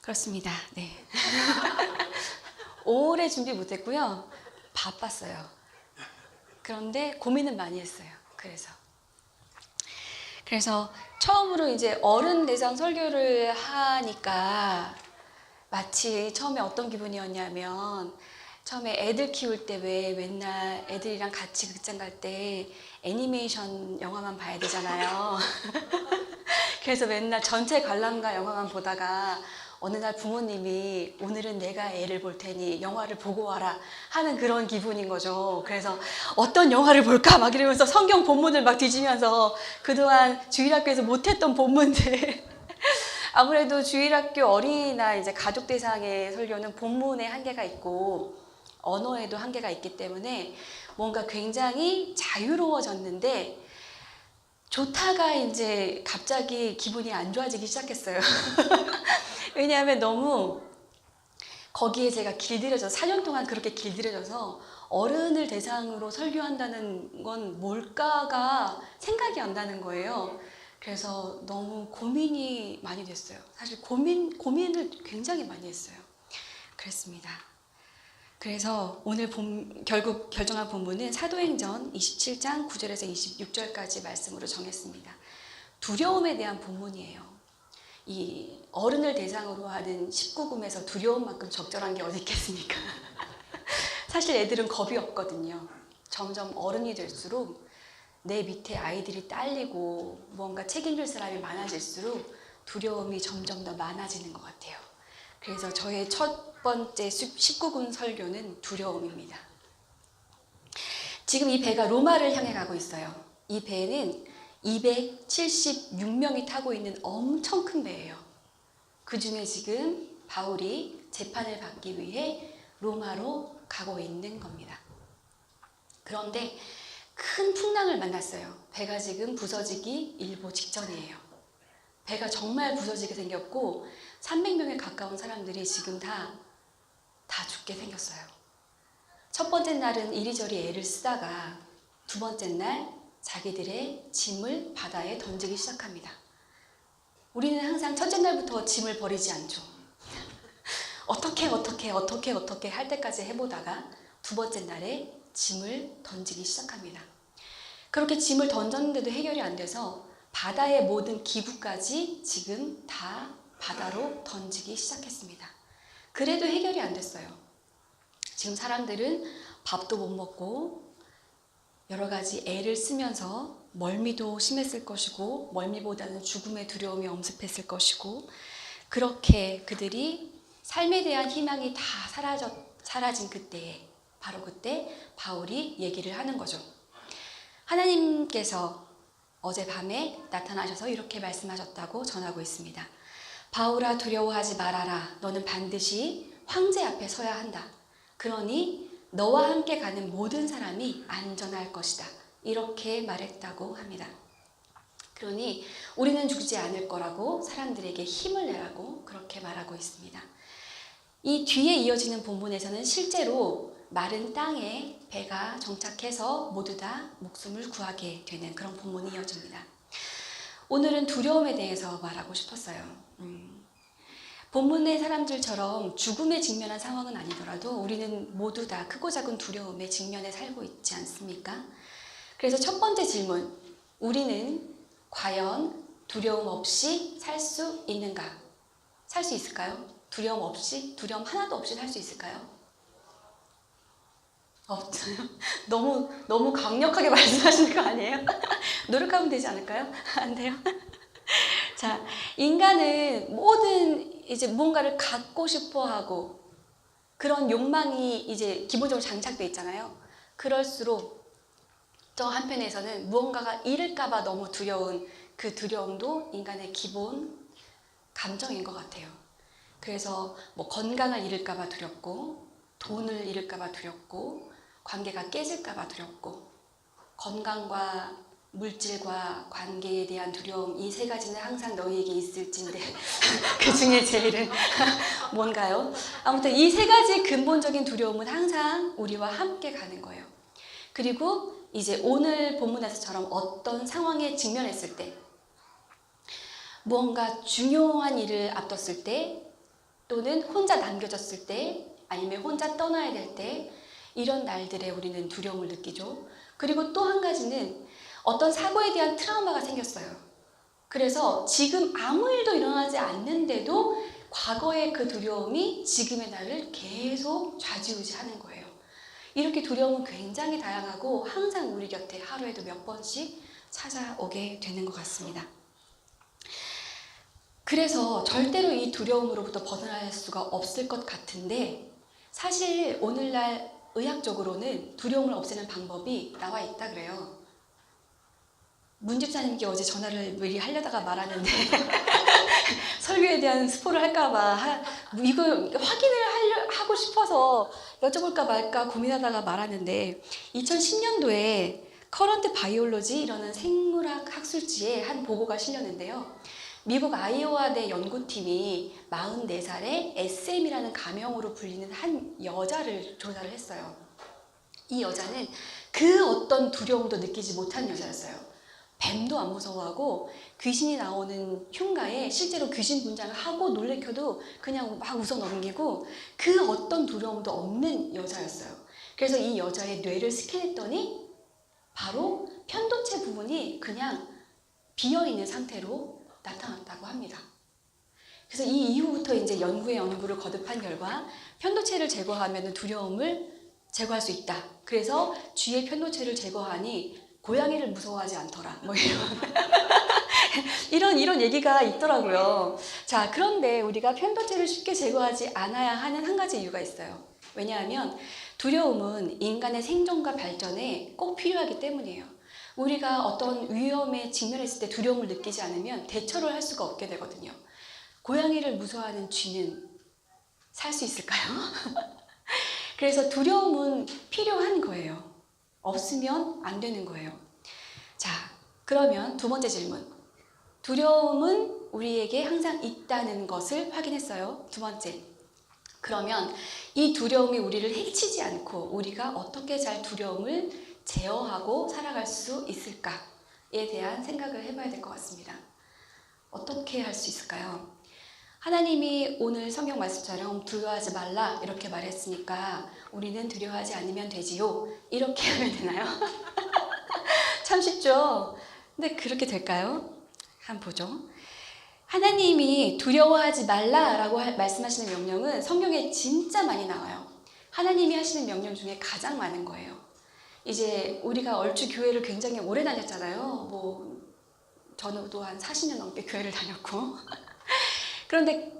그렇습니다. 네. 오래 준비 못했고요. 바빴어요. 그런데 고민은 많이 했어요. 그래서 처음으로 이제 어른 대상 설교를 하니까 마치 처음에 어떤 기분이었냐면, 처음에 애들 키울 때 왜 맨날 애들이랑 같이 극장 갈 때 애니메이션 영화만 봐야 되잖아요. 그래서 맨날 전체 관람가 영화만 보다가 어느 날 부모님이 오늘은 내가 애를 볼 테니 영화를 보고 와라 하는 그런 기분인 거죠. 그래서 어떤 영화를 볼까 막 이러면서 성경 본문을 막 뒤지면서 그동안 주일학교에서 못했던 본문들 아무래도 주일학교 어린이나 이제 가족 대상의 설교는 본문에 한계가 있고 언어에도 한계가 있기 때문에 뭔가 굉장히 자유로워졌는데, 좋다가 이제 갑자기 기분이 안 좋아지기 시작했어요. 왜냐하면 너무 거기에 제가 길들여져서 4년 동안 그렇게 길들여져서 어른을 대상으로 설교한다는 건 뭘까가 생각이 안 나는 거예요. 그래서 너무 고민이 많이 됐어요. 사실 고민을 굉장히 많이 했어요. 그랬습니다. 그래서 오늘 결국 결정한 본문은 사도행전 27장 9절에서 26절까지 말씀으로 정했습니다. 두려움에 대한 본문이에요. 이 어른을 대상으로 하는 19금에서 두려움만큼 적절한 게 어디 있겠습니까? 사실 애들은 겁이 없거든요. 점점 어른이 될수록 내 밑에 아이들이 딸리고 뭔가 책임질 사람이 많아질수록 두려움이 점점 더 많아지는 것 같아요. 그래서 저의 첫 번째 19금 설교는 두려움입니다. 지금 이 배가 로마를 향해 가고 있어요. 이 배는 276명이 타고 있는 엄청 큰 배예요. 그 중에 지금 바울이 재판을 받기 위해 로마로 가고 있는 겁니다. 그런데 큰 풍랑을 만났어요. 배가 지금 부서지기 일보 직전이에요. 배가 정말 부서지게 생겼고 300명에 가까운 사람들이 지금 다 죽게 생겼어요. 첫 번째 날은 이리저리 애를 쓰다가 두 번째 날 자기들의 짐을 바다에 던지기 시작합니다. 우리는 항상 첫째 날부터 짐을 버리지 않죠. 어떻게 할 때까지 해보다가 두 번째 날에 짐을 던지기 시작합니다. 그렇게 짐을 던졌는데도 해결이 안 돼서 바다의 모든 기구까지 지금 다 바다로 던지기 시작했습니다. 그래도 해결이 안 됐어요. 지금 사람들은 밥도 못 먹고 여러 가지 애를 쓰면서 멀미도 심했을 것이고, 멀미보다는 죽음의 두려움이 엄습했을 것이고, 그렇게 그들이 삶에 대한 희망이 다 사라진 그때에, 바로 그때 바울이 얘기를 하는 거죠. 하나님께서 어젯밤에 나타나셔서 이렇게 말씀하셨다고 전하고 있습니다. 바울아, 두려워하지 말아라. 너는 반드시 황제 앞에 서야 한다. 그러니 너와 함께 가는 모든 사람이 안전할 것이다. 이렇게 말했다고 합니다. 그러니 우리는 죽지 않을 거라고 사람들에게 힘을 내라고 그렇게 말하고 있습니다. 이 뒤에 이어지는 본문에서는 실제로 마른 땅에 배가 정착해서 모두 다 목숨을 구하게 되는 그런 본문이 이어집니다. 오늘은 두려움에 대해서 말하고 싶었어요. 본문의 사람들처럼 죽음에 직면한 상황은 아니더라도 우리는 모두 다 크고 작은 두려움에 직면해 살고 있지 않습니까? 그래서 첫 번째 질문, 우리는 과연 두려움 없이 살 수 있는가? 살 수 있을까요? 두려움 없이? 두려움 하나도 없이 살 수 있을까요? 없어요. 너무 강력하게 말씀하시는 거 아니에요? 노력하면 되지 않을까요? 안 돼요? 자, 인간은 모든 이제 무언가를 갖고 싶어 하고 그런 욕망이 이제 기본적으로 장착돼 있잖아요. 그럴수록 또 한편에서는 무언가가 잃을까봐 너무 두려운 그 두려움도 인간의 기본 감정인 것 같아요. 그래서 뭐 건강을 잃을까봐 두렵고, 돈을 잃을까봐 두렵고, 관계가 깨질까봐 두렵고, 건강과 물질과 관계에 대한 두려움, 이 세 가지는 항상 너희에게 있을진데 그 중에 제일은 뭔가요? 아무튼 이 세 가지 근본적인 두려움은 항상 우리와 함께 가는 거예요. 그리고 이제 오늘 본문에서처럼 어떤 상황에 직면했을 때, 무언가 중요한 일을 앞뒀을 때, 또는 혼자 남겨졌을 때, 아니면 혼자 떠나야 될 때, 이런 날들에 우리는 두려움을 느끼죠. 그리고 또 한 가지는 어떤 사고에 대한 트라우마가 생겼어요. 그래서 지금 아무 일도 일어나지 않는데도 과거의 그 두려움이 지금의 나를 계속 좌지우지하는 거예요. 이렇게 두려움은 굉장히 다양하고 항상 우리 곁에 하루에도 몇 번씩 찾아오게 되는 것 같습니다. 그래서 절대로 이 두려움으로부터 벗어날 수가 없을 것 같은데, 사실 오늘날 의학적으로는 두려움을 없애는 방법이 나와 있다 그래요. 문집사님께 어제 전화를 미리 하려다가 말았는데 설교에 대한 스포를 할까봐 이거 확인을 하고 싶어서 여쭤볼까 말까 고민하다가 말았는데, 2010년도에 커런트 바이올로지라는 생물학 학술지에 한 보고가 실렸는데요. 미국 아이오와대 연구팀이 44살의 SM이라는 가명으로 불리는 한 여자를 조사를 했어요. 이 여자는 그 어떤 두려움도 느끼지 못한 여자였어요. 뱀도 안 무서워하고 귀신이 나오는 흉가에 실제로 귀신 분장을 하고 놀래켜도 그냥 막 웃어 넘기고 그 어떤 두려움도 없는 여자였어요. 그래서 이 여자의 뇌를 스캔했더니 바로 편도체 부분이 그냥 비어있는 상태로 나타났다고 합니다. 그래서 이 이후부터 이제 연구를 거듭한 결과 편도체를 제거하면 두려움을 제거할 수 있다. 그래서 쥐의 편도체를 제거하니 고양이를 무서워하지 않더라. 뭐 이런 얘기가 있더라고요. 자, 그런데 우리가 편도체를 쉽게 제거하지 않아야 하는 한 가지 이유가 있어요. 왜냐하면 두려움은 인간의 생존과 발전에 꼭 필요하기 때문이에요. 우리가 어떤 위험에 직면했을 때 두려움을 느끼지 않으면 대처를 할 수가 없게 되거든요. 고양이를 무서워하는 쥐는 살 수 있을까요? 그래서 두려움은 필요한 거예요. 없으면 안 되는 거예요. 자, 그러면 두 번째 질문. 두려움은 우리에게 항상 있다는 것을 확인했어요. 두 번째. 그러면 이 두려움이 우리를 해치지 않고 우리가 어떻게 잘 두려움을 제어하고 살아갈 수 있을까에 대한 생각을 해봐야 될 것 같습니다. 어떻게 할 수 있을까요? 하나님이 오늘 성경 말씀처럼 두려워하지 말라 이렇게 말했으니까 우리는 두려워하지 않으면 되지요. 이렇게 하면 되나요? 참 쉽죠? 근데 그렇게 될까요? 한번 보죠. 하나님이 두려워하지 말라라고 말씀하시는 명령은 성경에 진짜 많이 나와요. 하나님이 하시는 명령 중에 가장 많은 거예요. 이제 우리가 얼추 교회를 굉장히 오래 다녔잖아요. 저도 한 40년 넘게 교회를 다녔고 그런데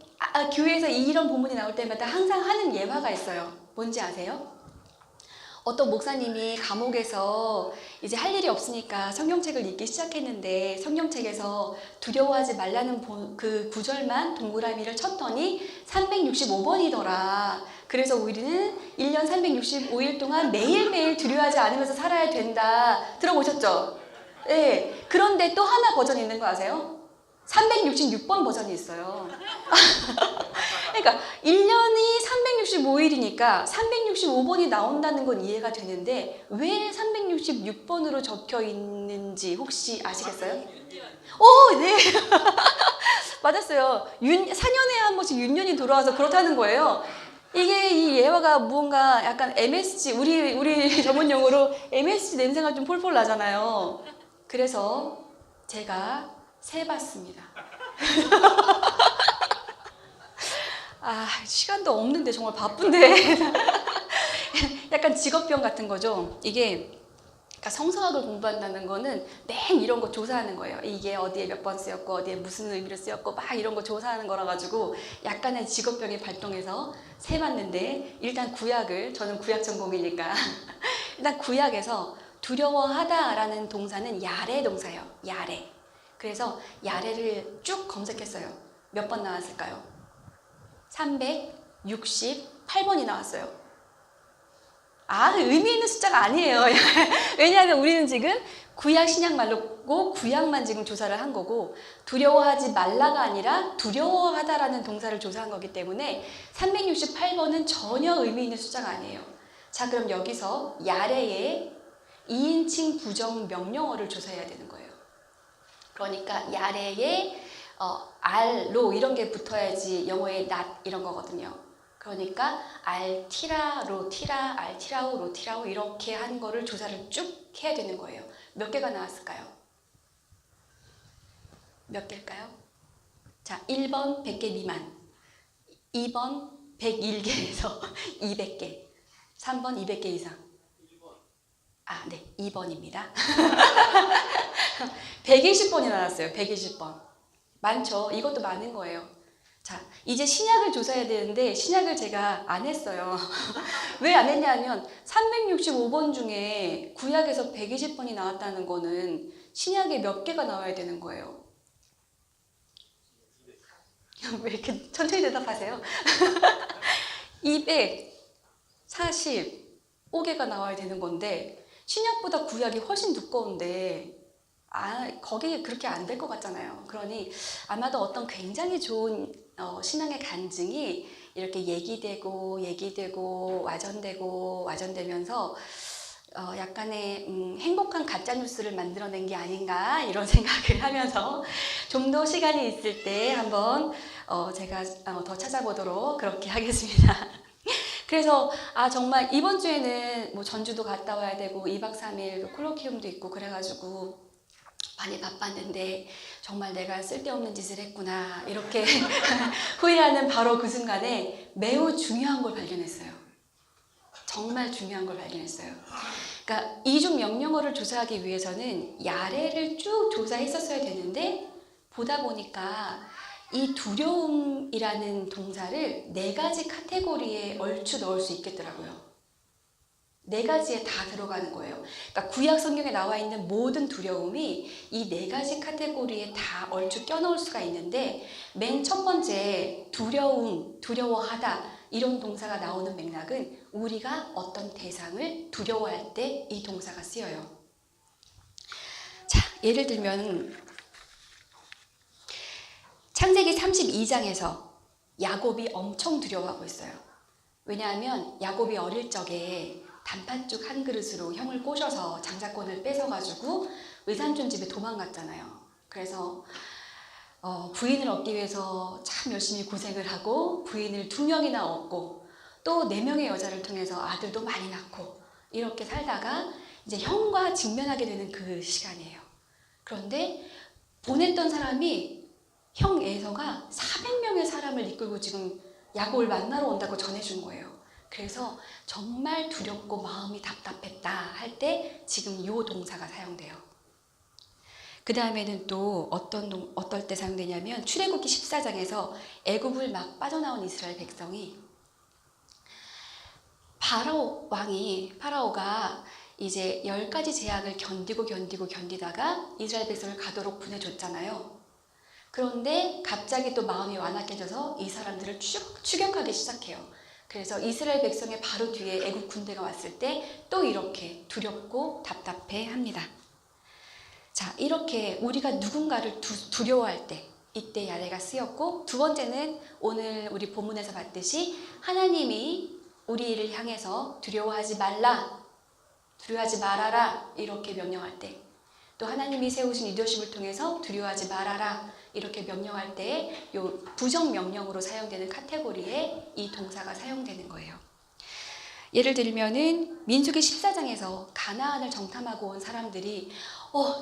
교회에서 이런 본문이 나올 때마다 항상 하는 예화가 있어요. 뭔지 아세요? 어떤 목사님이 감옥에서 이제 할 일이 없으니까 성경책을 읽기 시작했는데 성경책에서 두려워하지 말라는 그 구절만 동그라미를 쳤더니 365번이더라. 그래서 우리는 1년 365일 동안 매일매일 두려워하지 않으면서 살아야 된다. 들어보셨죠? 네. 그런데 또 하나 버전이 있는 거 아세요? 366번 버전이 있어요. 그러니까 1년이 365일이니까 365번이 나온다는 건 이해가 되는데 왜 366번으로 적혀 있는지 혹시 아시겠어요? 오, 네. 맞았어요. 4년에 한 번씩 윤년이 돌아와서 그렇다는 거예요. 이게 이 예화가 무언가 약간 MSG, 우리 전문 용어로 MSG 냄새가 좀 폴폴 나잖아요. 그래서 제가 세봤습니다. 시간도 없는데 정말 바쁜데 약간 직업병 같은 거죠. 이게 그러니까 성서학을 공부한다는 거는 맹 이런 거 조사하는 거예요. 이게 어디에 몇 번 쓰였고 어디에 무슨 의미로 쓰였고 막 이런 거 조사하는 거라 가지고 약간의 직업병이 발동해서 세봤는데, 일단 저는 구약 전공이니까 일단 구약에서 두려워하다라는 동사는 야레 동사예요. 야레. 그래서 야레를 쭉 검색했어요. 몇 번 나왔을까요? 368번이 나왔어요. 의미 있는 숫자가 아니에요. 왜냐하면 우리는 지금 구약 신약 말로고 구약만 지금 조사를 한 거고 두려워하지 말라가 아니라 두려워하다라는 동사를 조사한 거기 때문에 368번은 전혀 의미 있는 숫자가 아니에요. 자, 그럼 여기서 야레의 2인칭 부정 명령어를 조사해야 되는 거예요. 그러니까 야레의 알로 이런 게 붙어야지 영어의 not 이런 거거든요. 그러니까 알티라, 로티라, 알티라우, 로티라우 이렇게 한 거를 조사를 쭉 해야 되는 거예요. 몇 개가 나왔을까요? 몇 개일까요? 자, 1번 100개 미만, 2번 101개에서 200개, 3번 200개 이상. 아, 네, 2번입니다. 120번이 나왔어요. 120번. 많죠? 이것도 많은 거예요. 자, 이제 신약을 조사해야 되는데 신약을 제가 안 했어요. 왜 안 했냐면 365번 중에 구약에서 120번이 나왔다는 거는 신약에 몇 개가 나와야 되는 거예요. 왜 이렇게 천천히 대답하세요? 245개가 나와야 되는 건데 신약보다 구약이 훨씬 두꺼운데 거기 그렇게 안 될 것 같잖아요. 그러니 아마도 어떤 굉장히 좋은 신앙의 간증이 이렇게 얘기되고 와전되면서 약간의 행복한 가짜 뉴스를 만들어낸 게 아닌가 이런 생각을 하면서 좀 더 시간이 있을 때 한번 제가 더 찾아보도록 그렇게 하겠습니다. 그래서 정말 이번 주에는 뭐 전주도 갔다 와야 되고 2박 3일 콜로키움도 있고 그래가지고 많이 바빴는데 정말 내가 쓸데없는 짓을 했구나 이렇게 후회하는 바로 그 순간에 매우 중요한 걸 발견했어요. 정말 중요한 걸 발견했어요. 그러니까 이중 명령어를 조사하기 위해서는 야레를 쭉 조사했었어야 되는데 보다 보니까 이 두려움이라는 동사를 4가지 카테고리에 얼추 넣을 수 있겠더라고요. 4가지에 다 들어가는 거예요. 그러니까 구약 성경에 나와 있는 모든 두려움이 이 4가지 카테고리에 다 얼추 껴넣을 수가 있는데 맨 첫 번째 두려움, 두려워하다 이런 동사가 나오는 맥락은 우리가 어떤 대상을 두려워할 때 이 동사가 쓰여요. 자, 예를 들면 창세기 32장에서 야곱이 엄청 두려워하고 있어요. 왜냐하면 야곱이 어릴 적에 단팥죽 한 그릇으로 형을 꼬셔서 장자권을 뺏어가지고 외삼촌 집에 도망갔잖아요. 그래서 부인을 얻기 위해서 참 열심히 고생을 하고 부인을 2명이나 얻고 또 4명의 여자를 통해서 아들도 많이 낳고 이렇게 살다가 이제 형과 직면하게 되는 그 시간이에요. 그런데 보냈던 사람이 형 에서가 400명의 사람을 이끌고 지금 야곱을 만나러 온다고 전해준 거예요. 그래서 정말 두렵고 마음이 답답했다 할 때 지금 요 동사가 사용돼요. 그 다음에는 또 어떨 때 사용되냐면 출애굽기 14장에서 애굽을 막 빠져나온 이스라엘 백성이 파라오가 이제 10가지 제약을 견디다가 이스라엘 백성을 가도록 보내줬잖아요. 그런데 갑자기 또 마음이 완악해져서 이 사람들을 추격하기 시작해요. 그래서 이스라엘 백성의 바로 뒤에 애국 군대가 왔을 때 또 이렇게 두렵고 답답해 합니다. 자, 이렇게 우리가 누군가를 두려워할 때 이때 야레가 쓰였고, 두 번째는 오늘 우리 본문에서 봤듯이 하나님이 우리를 향해서 두려워하지 말아라 이렇게 명령할 때, 또 하나님이 세우신 리더십을 통해서 두려워하지 말아라 이렇게 명령할 때 요 부정 명령으로 사용되는 카테고리에 이 동사가 사용되는 거예요. 예를 들면은 민수기 14장에서 가나안을 정탐하고 온 사람들이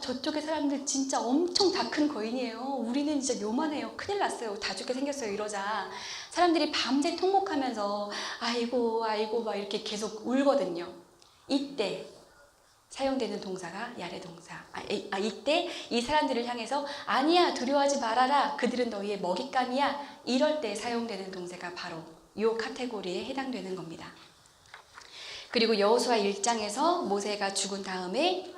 저쪽의 사람들 진짜 엄청 다 큰 거인이에요. 우리는 진짜 요만해요. 큰일 났어요. 다 죽게 생겼어요. 이러자 사람들이 밤새 통곡하면서 아이고 막 이렇게 계속 울거든요. 이때 사용되는 동사가 야레 동사. 이때 이 사람들을 향해서 아니야, 두려워하지 말아라, 그들은 너희의 먹잇감이야, 이럴 때 사용되는 동사가 바로 이 카테고리에 해당되는 겁니다. 그리고 여호수아 1장에서 모세가 죽은 다음에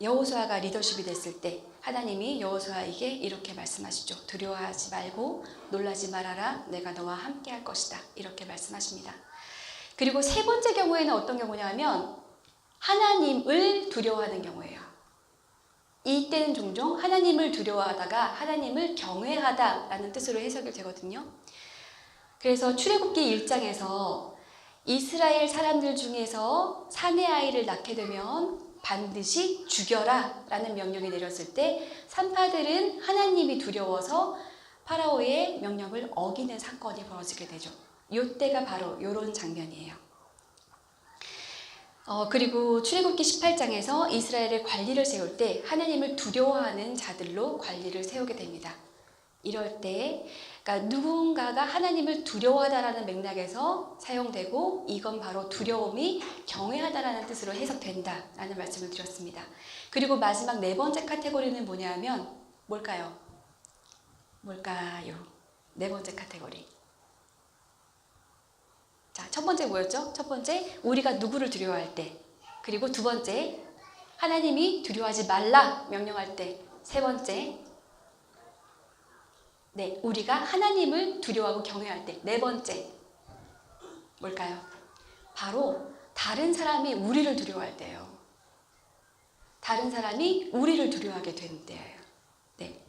여호수아가 리더십이 됐을 때 하나님이 여호수아에게 이렇게 말씀하시죠. 두려워하지 말고 놀라지 말아라, 내가 너와 함께 할 것이다, 이렇게 말씀하십니다. 그리고 세 번째 경우에는 어떤 경우냐면 하나님을 두려워하는 경우예요. 이때는 종종 하나님을 두려워하다가 하나님을 경외하다라는 뜻으로 해석이 되거든요. 그래서 출애굽기 1장에서 이스라엘 사람들 중에서 사내 아이를 낳게 되면 반드시 죽여라 라는 명령이 내렸을 때 산파들은 하나님이 두려워서 파라오의 명령을 어기는 사건이 벌어지게 되죠. 이때가 바로 이런 장면이에요. 그리고 출애굽기 18장에서 이스라엘의 관리를 세울 때 하나님을 두려워하는 자들로 관리를 세우게 됩니다. 이럴 때 그러니까 누군가가 하나님을 두려워하다라는 맥락에서 사용되고 이건 바로 두려움이 경외하다라는 뜻으로 해석된다라는 말씀을 드렸습니다. 그리고 마지막 네 번째 카테고리는 뭐냐면 뭘까요? 네 번째 카테고리. 자, 첫 번째 뭐였죠? 첫 번째, 우리가 누구를 두려워할 때. 그리고 두 번째, 하나님이 두려워하지 말라 명령할 때. 세 번째, 네, 우리가 하나님을 두려워하고 경외할 때. 네 번째, 뭘까요? 바로 다른 사람이 우리를 두려워할 때예요. 다른 사람이 우리를 두려워하게 되는 때예요. 네.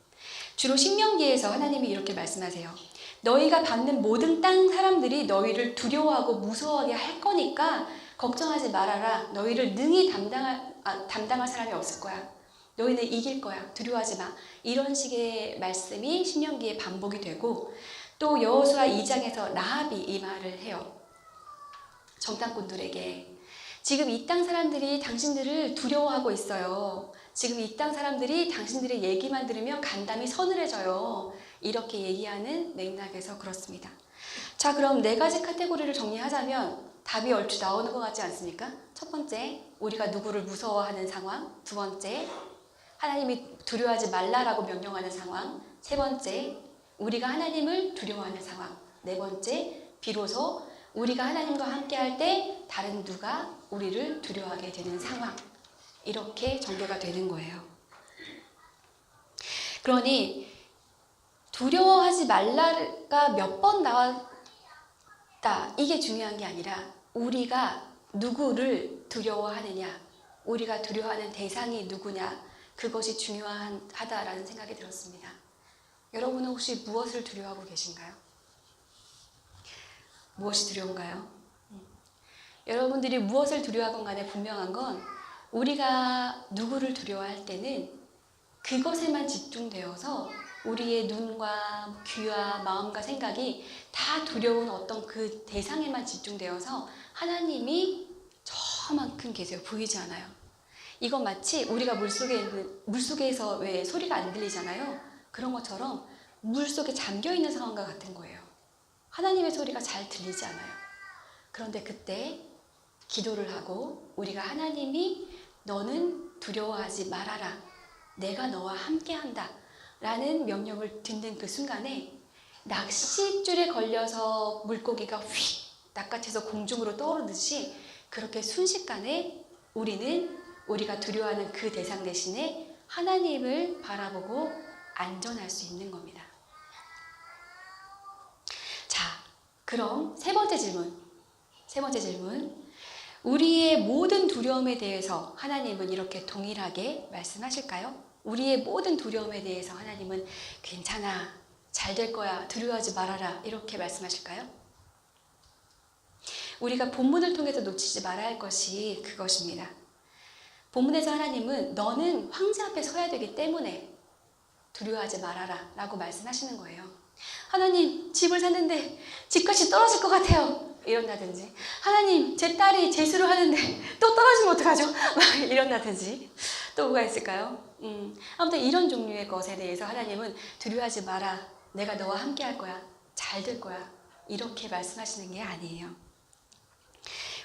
주로 신명기에서 하나님이 이렇게 말씀하세요. 너희가 밟는 모든 땅 사람들이 너희를 두려워하고 무서워하게 할 거니까 걱정하지 말아라. 너희를 능히 담당할 사람이 없을 거야. 너희는 이길 거야. 두려워하지 마. 이런 식의 말씀이 신명기에 반복이 되고 또 여호수아 2장에서 라합이 이 말을 해요. 정탐꾼들에게 지금 이 땅 사람들이 당신들을 두려워하고 있어요. 지금 이 땅 사람들이 당신들의 얘기만 들으면 간담이 서늘해져요. 이렇게 얘기하는 맥락에서 그렇습니다. 자, 그럼 네 가지 카테고리를 정리하자면 답이 얼추 나오는 것 같지 않습니까? 첫 번째, 우리가 누구를 무서워하는 상황. 두 번째, 하나님이 두려워하지 말라라고 명령하는 상황. 세 번째, 우리가 하나님을 두려워하는 상황. 네 번째, 비로소 우리가 하나님과 함께 할 때 다른 누가 우리를 두려워하게 되는 상황. 이렇게 전개가 되는 거예요. 그러니 두려워하지 말라가 몇 번 나왔다. 이게 중요한 게 아니라 우리가 누구를 두려워하느냐, 우리가 두려워하는 대상이 누구냐, 그것이 중요하다라는 생각이 들었습니다. 여러분은 혹시 무엇을 두려워하고 계신가요? 무엇이 두려운가요? 여러분들이 무엇을 두려워하건 간에 분명한 건 우리가 누구를 두려워할 때는 그것에만 집중되어서 우리의 눈과 귀와 마음과 생각이 다 두려운 어떤 그 대상에만 집중되어서 하나님이 저만큼 계세요. 보이지 않아요. 이건 마치 우리가 물속에서 왜 소리가 안 들리잖아요. 그런 것처럼 물속에 잠겨있는 상황과 같은 거예요. 하나님의 소리가 잘 들리지 않아요. 그런데 그때 기도를 하고 우리가 하나님이 너는 두려워하지 말아라. 내가 너와 함께한다. 라는 명령을 듣는 그 순간에 낚싯줄에 걸려서 물고기가 휙 낚아채서 공중으로 떠오르듯이 그렇게 순식간에 우리는 우리가 두려워하는 그 대상 대신에 하나님을 바라보고 안전할 수 있는 겁니다. 자, 그럼 세 번째 질문. 우리의 모든 두려움에 대해서 하나님은 이렇게 동일하게 말씀하실까요? 우리의 모든 두려움에 대해서 하나님은 괜찮아, 잘 될 거야, 두려워하지 말아라 이렇게 말씀하실까요? 우리가 본문을 통해서 놓치지 말아야 할 것이 그것입니다. 본문에서 하나님은 너는 황제 앞에 서야 되기 때문에 두려워하지 말아라 라고 말씀하시는 거예요. 하나님, 집을 샀는데 집값이 떨어질 것 같아요. 이런다든지, 하나님, 제 딸이 재수를 하는데 또 떨어지면 어떡하죠? 막 이런다든지. 또 뭐가 있을까요? 아무튼 이런 종류의 것에 대해서 하나님은 두려워하지 마라. 내가 너와 함께 할 거야. 잘 될 거야. 이렇게 말씀하시는 게 아니에요.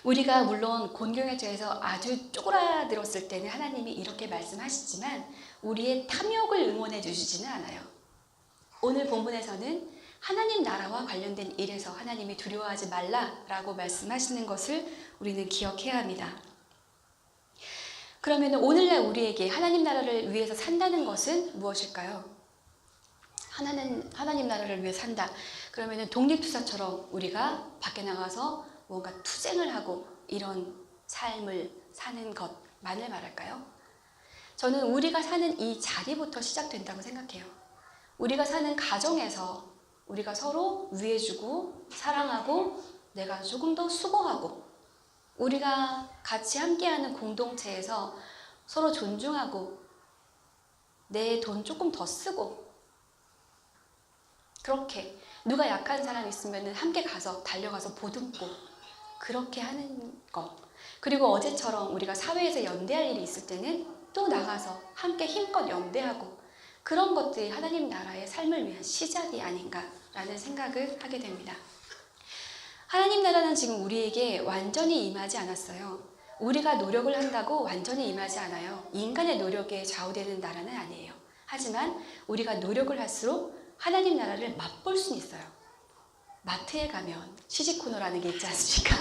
우리가 물론 곤경에처해서 아주 쪼그라들었을 때는 하나님이 이렇게 말씀하시지만 우리의 탐욕을 응원해 주시지는 않아요. 오늘 본문에서는 하나님 나라와 관련된 일에서 하나님이 두려워하지 말라라고 말씀하시는 것을 우리는 기억해야 합니다. 그러면 오늘날 우리에게 하나님 나라를 위해서 산다는 것은 무엇일까요? 하나님 나라를 위해 산다. 그러면 독립투사처럼 우리가 밖에 나가서 뭔가 투쟁을 하고 이런 삶을 사는 것만을 말할까요? 저는 우리가 사는 이 자리부터 시작된다고 생각해요. 우리가 사는 가정에서 우리가 서로 위해주고 사랑하고 내가 조금 더 수고하고 우리가 같이 함께하는 공동체에서 서로 존중하고 내 돈 조금 더 쓰고 그렇게 누가 약한 사람 있으면 함께 가서 달려가서 보듬고 그렇게 하는 거. 그리고 어제처럼 우리가 사회에서 연대할 일이 있을 때는 또 나가서 함께 힘껏 연대하고 그런 것들이 하나님 나라의 삶을 위한 시작이 아닌가라는 생각을 하게 됩니다. 하나님 나라는 지금 우리에게 완전히 임하지 않았어요. 우리가 노력을 한다고 완전히 임하지 않아요. 인간의 노력에 좌우되는 나라는 아니에요. 하지만 우리가 노력을 할수록 하나님 나라를 맛볼 수는 있어요. 마트에 가면 시식 코너라는 게 있지 않습니까?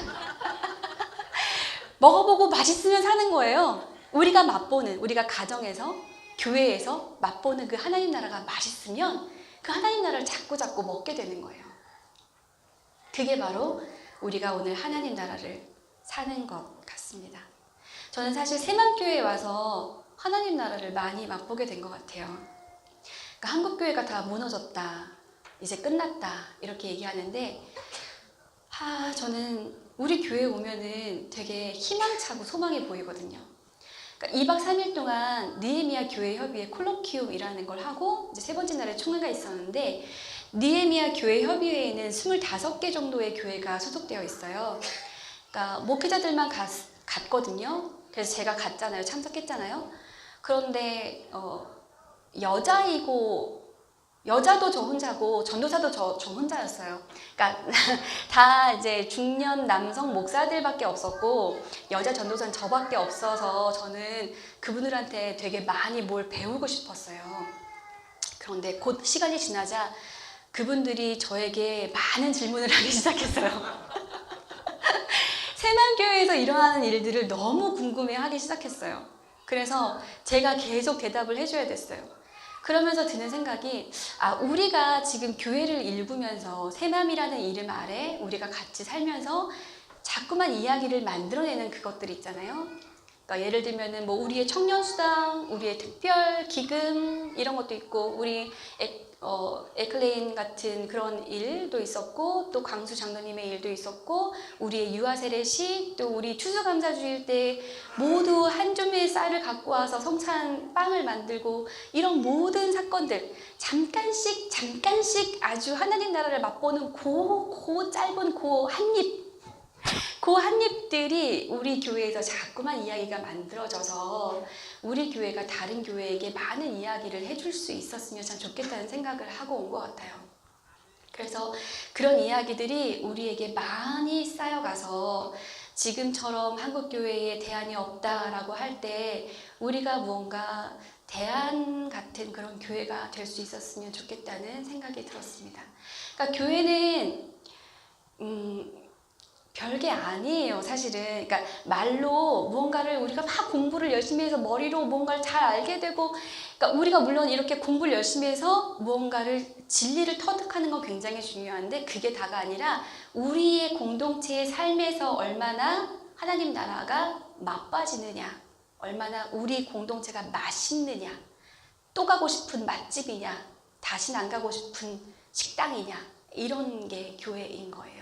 먹어보고 맛있으면 사는 거예요. 우리가 맛보는, 우리가 가정에서, 교회에서 맛보는 그 하나님 나라가 맛있으면 그 하나님 나라를 자꾸 먹게 되는 거예요. 그게 바로 우리가 오늘 하나님 나라를 사는 것 같습니다. 저는 사실 새만교회에 와서 하나님 나라를 많이 맛보게 된 것 같아요. 그러니까 한국 교회가 다 무너졌다, 이제 끝났다 이렇게 얘기하는데 저는 우리 교회 오면은 되게 희망차고 소망이 보이거든요. 그러니까 2박 3일 동안 느헤미야 교회 협의회 콜로키움이라는 걸 하고 이제 세 번째 날에 총회가 있었는데 느헤미야 교회 협의회에는 25개 정도의 교회가 소속되어 있어요. 그러니까 목회자들만 갔거든요. 그래서 제가 갔잖아요. 참석했잖아요. 그런데 여자도 저 혼자고 전도사도 저 혼자였어요. 그러니까 다 이제 중년 남성 목사들밖에 없었고 여자 전도사는 저밖에 없어서 저는 그분들한테 되게 많이 뭘 배우고 싶었어요. 그런데 곧 시간이 지나자 그분들이 저에게 많은 질문을 하기 시작했어요. 새만교회에서 일어나는 일들을 너무 궁금해하기 시작했어요. 그래서 제가 계속 대답을 해줘야 됐어요. 그러면서 드는 생각이 우리가 지금 교회를 일구면서 새맘이라는 이름 아래 우리가 같이 살면서 자꾸만 이야기를 만들어내는 그것들 있잖아요. 그러니까 예를 들면은 뭐 우리의 청년수당, 우리의 특별 기금 이런 것도 있고 우리 에클레인 같은 그런 일도 있었고 또 광수 장로님의 일도 있었고 우리의 유아 세례식 또 우리 추수감사주일 때 모두 한 줌의 쌀을 갖고 와서 성찬 빵을 만들고 이런 모든 사건들 잠깐씩 아주 하나님 나라를 맛보는 그 짧은 그 한 입들이 우리 교회에서 자꾸만 이야기가 만들어져서 우리 교회가 다른 교회에게 많은 이야기를 해줄 수 있었으면 참 좋겠다는 생각을 하고 온 것 같아요. 그래서 그런 이야기들이 우리에게 많이 쌓여가서 지금처럼 한국교회에 대안이 없다라고 할 때 우리가 무언가 대안 같은 그런 교회가 될 수 있었으면 좋겠다는 생각이 들었습니다. 그러니까 교회는 별게 아니에요, 사실은. 그러니까 말로 무언가를 우리가 막 공부를 열심히 해서 머리로 뭔가를 잘 알게 되고, 그러니까 우리가 물론 이렇게 공부를 열심히 해서 무언가를 진리를 터득하는 건 굉장히 중요한데 그게 다가 아니라 우리의 공동체의 삶에서 얼마나 하나님 나라가 맛봐지느냐, 얼마나 우리 공동체가 맛있느냐, 또 가고 싶은 맛집이냐, 다시는 안 가고 싶은 식당이냐, 이런 게 교회인 거예요.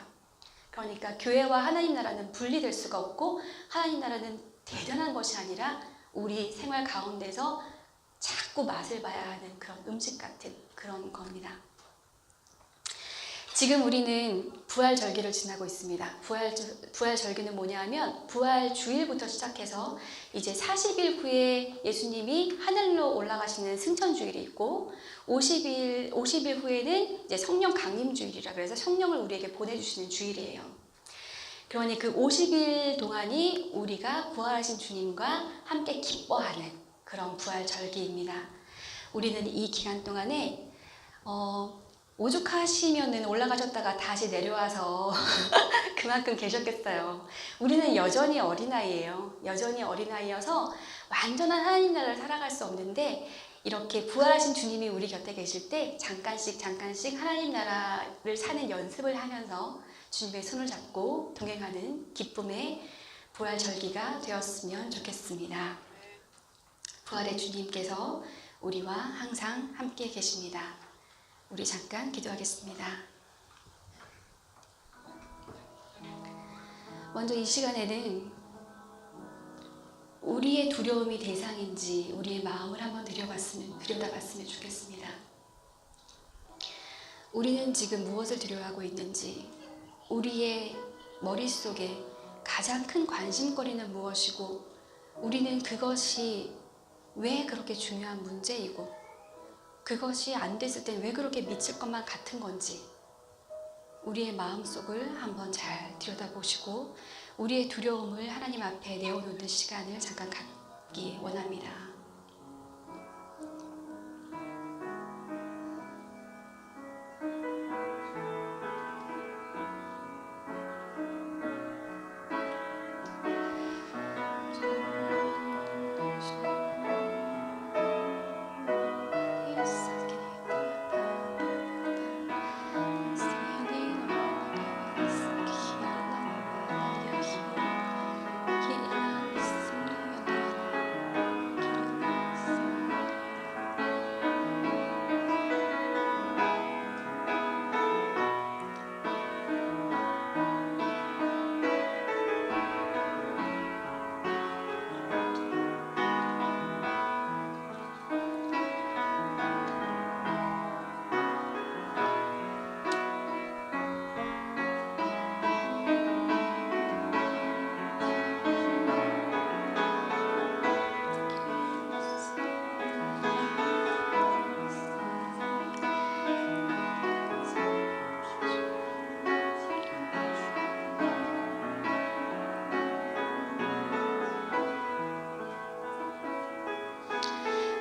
그러니까 교회와 하나님 나라는 분리될 수가 없고 하나님 나라는 대단한 것이 아니라 우리 생활 가운데서 자꾸 맛을 봐야 하는 그런 음식 같은 그런 겁니다. 지금 우리는 부활절기를 지나고 있습니다. 부활절기는 뭐냐 하면 부활주일부터 시작해서 이제 40일 후에 예수님이 하늘로 올라가시는 승천주일이 있고 50일 후에는 이제 성령 강림주일이라 그래서 성령을 우리에게 보내주시는 주일이에요. 그러니 그 50일 동안이 우리가 부활하신 주님과 함께 기뻐하는 그런 부활절기입니다. 우리는 이 기간 동안에 오죽하시면은 올라가셨다가 다시 내려와서 그만큼 계셨겠어요. 우리는 여전히 어린아이예요. 여전히 어린아이여서 완전한 하나님 나라를 살아갈 수 없는데 이렇게 부활하신 주님이 우리 곁에 계실 때 잠깐씩 하나님 나라를 사는 연습을 하면서 주님의 손을 잡고 동행하는 기쁨의 부활절기가 되었으면 좋겠습니다. 부활의 주님께서 우리와 항상 함께 계십니다. 우리 잠깐 기도하겠습니다. 먼저 이 시간에는 우리의 두려움이 대상인지 우리의 마음을 한번 들여다봤으면 좋겠습니다. 우리는 지금 무엇을 두려워하고 있는지, 우리의 머릿속에 가장 큰 관심거리는 무엇이고, 우리는 그것이 왜 그렇게 중요한 문제이고, 그것이 안 됐을 때 왜 그렇게 미칠 것만 같은 건지, 우리의 마음속을 한번 잘 들여다보시고 우리의 두려움을 하나님 앞에 내어놓는 시간을 잠깐 갖기 원합니다.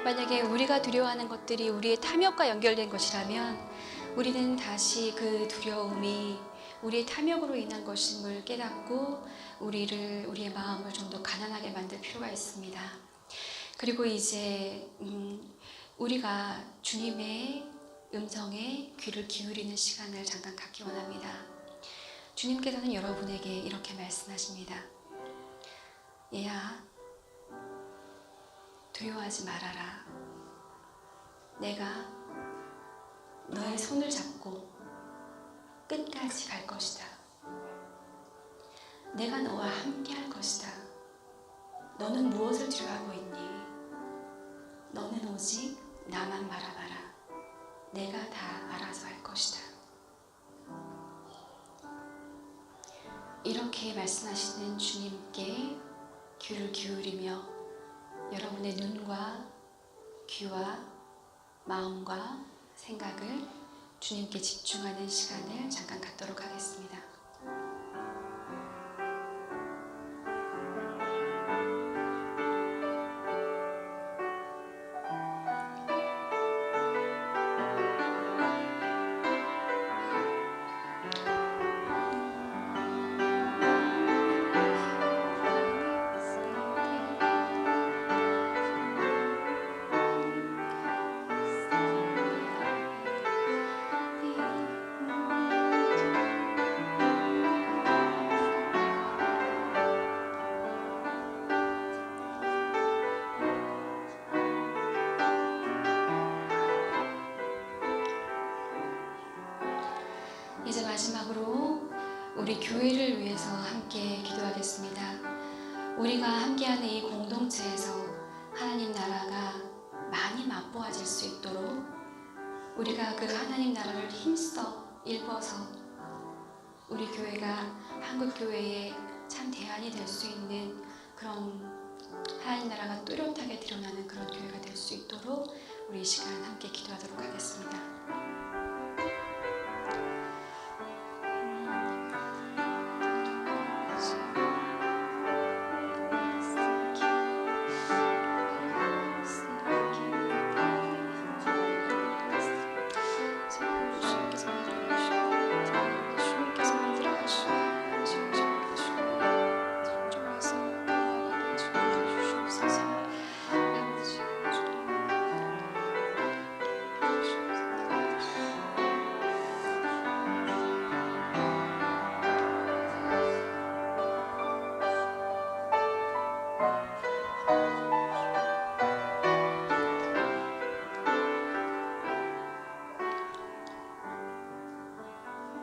만약에 우리가 두려워하는 것들이 우리의 탐욕과 연결된 것이라면 우리는 다시 그 두려움이 우리의 탐욕으로 인한 것임을 깨닫고 우리의 마음을 좀 더 가난하게 만들 필요가 있습니다. 그리고 이제 우리가 주님의 음성에 귀를 기울이는 시간을 잠깐 갖기 원합니다. 주님께서는 여러분에게 이렇게 말씀하십니다. 얘야, 두려워하지 말아라. 내가 너의 손을 잡고 끝까지 갈 것이다. 내가 너와 함께 할 것이다. 너는 무엇을 두려워하고 있니? 너는 오직 나만 바라봐라. 내가 다 알아서 할 것이다. 이렇게 말씀하시는 주님께 귀를 기울이며 여러분의 눈과 귀와 마음과 생각을 주님께 집중하는 시간을 잠깐 갖도록 하겠습니다. 이제 마지막으로 우리 교회를 위해서 함께 기도하겠습니다. 우리가 함께하는 이 공동체에서 하나님 나라가 많이 맛보아질 수 있도록 우리가 그 하나님 나라를 힘써 일궈서 우리 교회가 한국교회의 참 대안이 될 수 있는 그런 하나님 나라가 뚜렷하게 드러나는 그런 교회가 될 수 있도록 우리 이 시간 함께 기도하도록 하겠습니다.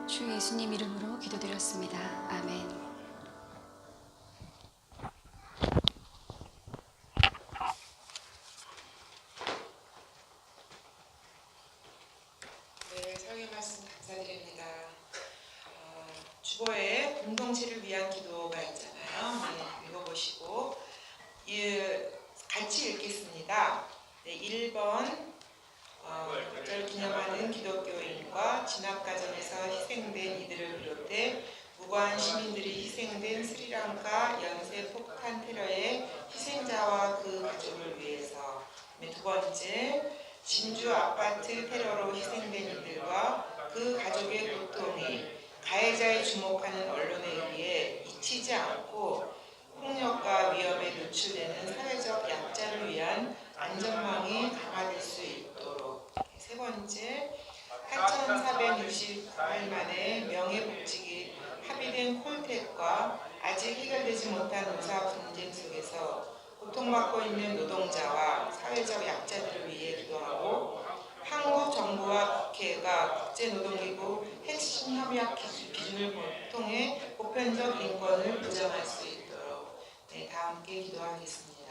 주 예수님 이름으로 기도드렸습니다. 아멘. 말씀 감사드립니다. 주보에 공동체를 위한 기도가 있잖아요. 네, 읽어보시고 같이 읽겠습니다. 네, 1번 절 기념하는 기독교인과 진압가전에서 희생된 이들을 비롯해 무고한 시민들이 희생된 스리랑카 연쇄 폭탄 테러의 희생자와 그 가족을 위해서. 네, 두 번째, 진주 아파트 테러로 희생된 이들과 그 가족의 고통이 가해자에 주목하는 언론에 의해 잊히지 않고 폭력과 위험에 노출되는 사회적 약자를 위한 안전망이 강화될 수 있도록. 세 번째, 8,468 만의 명예복직이 합의된 콜택과 아직 해결되지 못한 노사 분쟁 속에서 고통받고 있는 노동자와 사회적 약자들을 위해 기도하고 한국 정부와 국회가 국제노동기구 핵심 협약 기준을 통해 보편적 인권을 보장할 수 있도록. 네, 다 함께 기도하겠습니다.